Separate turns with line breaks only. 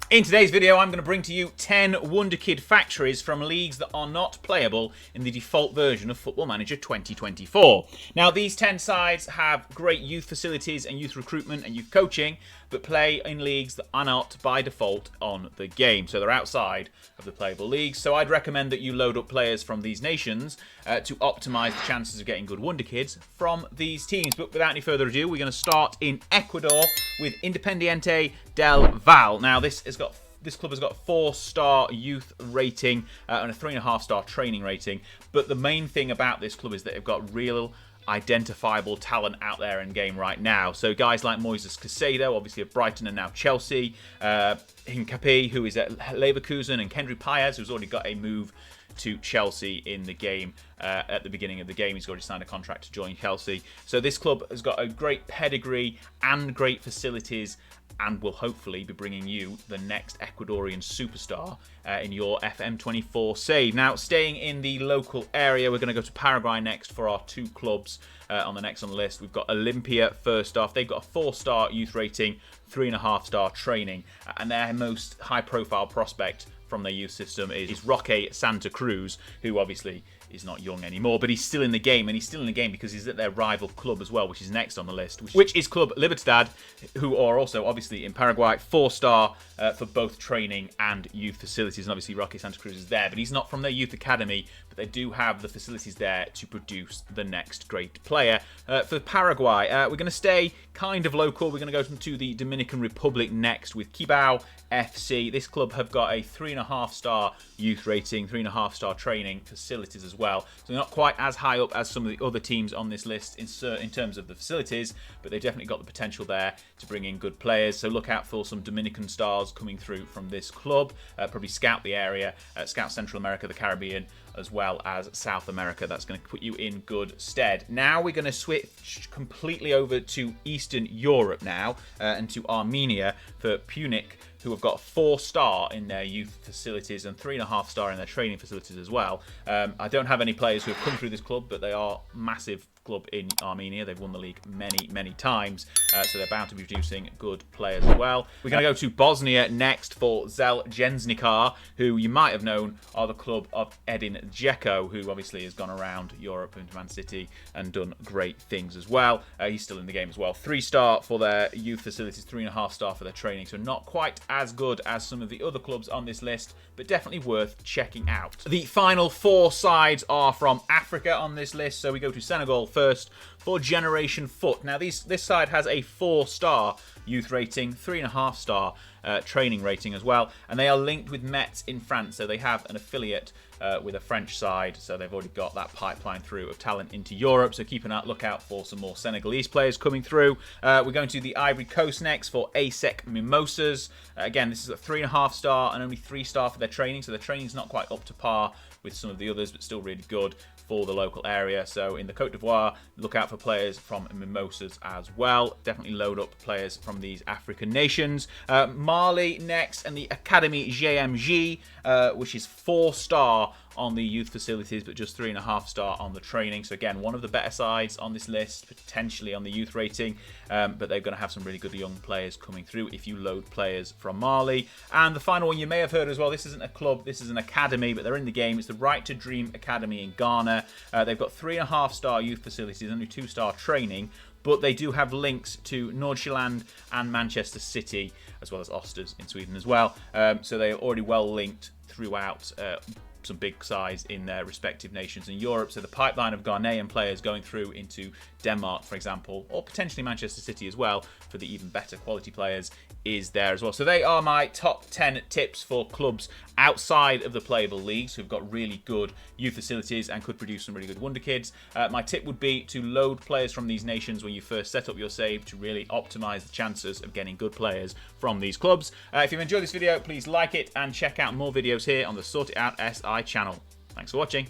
In today's video, I'm going to bring to you 10 Wonderkid factories from leagues that are not playable in the default version of Football Manager 2024. Now, these 10 sides have great youth facilities and youth recruitment and youth coaching, but play in leagues that are not by default on the game. So they're outside of the playable leagues. So I'd recommend that you load up players from these nations to optimize the chances of getting good Wonderkids from these teams. But without any further ado, we're going to start in Ecuador with Independiente del Valle. Now, this club has got a 4-star youth rating and a 3.5-star training rating. But the main thing about this club is that they've got real identifiable talent out there in game right now. So guys like Moises Caicedo, obviously of Brighton and now Chelsea, Hincapié, who is at Leverkusen, and Kendry Páez, who's already got a move to Chelsea in the game at the beginning of the game. He's already signed a contract to join Chelsea. So this club has got a great pedigree and great facilities, and will hopefully be bringing you the next Ecuadorian superstar in your FM24 save. Now, staying in the local area, we're going to go to Paraguay next for our 2 clubs on the next on the list. We've got Olimpia first off. They've got a 4-star youth rating, 3.5-star training, and their most high-profile prospect from their youth system is Roque Santa Cruz, who obviously is not young anymore, but he's still in the game, and he's still in the game because he's at their rival club as well, which is next on the list, which is Club Libertad, who are also obviously in Paraguay, 4-star for both training and youth facilities, and obviously Roque Santa Cruz is there, but he's not from their youth academy, but they do have the facilities there to produce the next great player. For Paraguay, we're going to stay kind of local. We're going to go to the Dominican Republic next with Cibao FC. This club have got a 3.5-star youth rating, 3.5-star training facilities as well. So they're not quite as high up as some of the other teams on this list in terms of the facilities, but they've definitely got the potential there to bring in good players. So look out for some Dominican stars coming through from this club. Probably scout the area, scout Central America, the Caribbean, as well as South America. That's going to put you in good stead. Now we're going to switch completely over to Eastern Europe now and to Armenia for Punic, who have got a 4-star in their youth facilities and 3.5-star in their training facilities as well. I don't have any players who have come through this club, but they are massive club in Armenia. They've won the league many times, so they're bound to be producing good players as well. We're going to go to Bosnia next for Zeljenčar, who you might have known are the club of Edin Dzeko, who obviously has gone around Europe into Man City and done great things as well. He's still in the game as well. 3-star for their youth facilities, 3.5-star for their training, so not quite as good as some of the other clubs on this list, but definitely worth checking out. The final 4 sides are from Africa on this list, so we go to Senegal first for Generation Foot. Now, this side has a 4-star youth rating, 3.5-star training rating as well, and they are linked with Metz in France, so they have an affiliate with a French side, so they've already got that pipeline through of talent into Europe, so keep an lookout for some more Senegalese players coming through. We're going to the Ivory Coast next for ASEC Mimosas. Again, this is a 3.5-star and only 3-star for their training, so their training is not quite up to par with some of the others, but still really good for the local area. So in the Côte d'Ivoire, look out for players from Mimosas as well. Definitely load up players from these African nations. Marley next, and the Academy GMG, which is 4-star on the youth facilities, but just 3.5-star on the training. So again, one of the better sides on this list, potentially on the youth rating, but they're going to have some really good young players coming through if you load players from Marley. And the final one you may have heard as well, this isn't a club, this is an academy, but they're in the game. It's the Right to Dream Academy in Ghana. They've got 3.5-star youth facilities, only 2-star training, but they do have links to Nordsjælland and Manchester City, as well as Osters in Sweden as well. So they are already well linked throughout some big size in their respective nations in Europe. So the pipeline of Ghanaian players going through into Denmark, for example, or potentially Manchester City as well, for the even better quality players, is there as well. So they are my top 10 tips for clubs outside of the playable leagues who've got really good youth facilities and could produce some really good Wonderkids. My tip would be to load players from these nations when you first set up your save to really optimize the chances of getting good players from these clubs. If you've enjoyed this video, please like it and check out more videos here on the Sort It Out SI channel. Thanks for watching.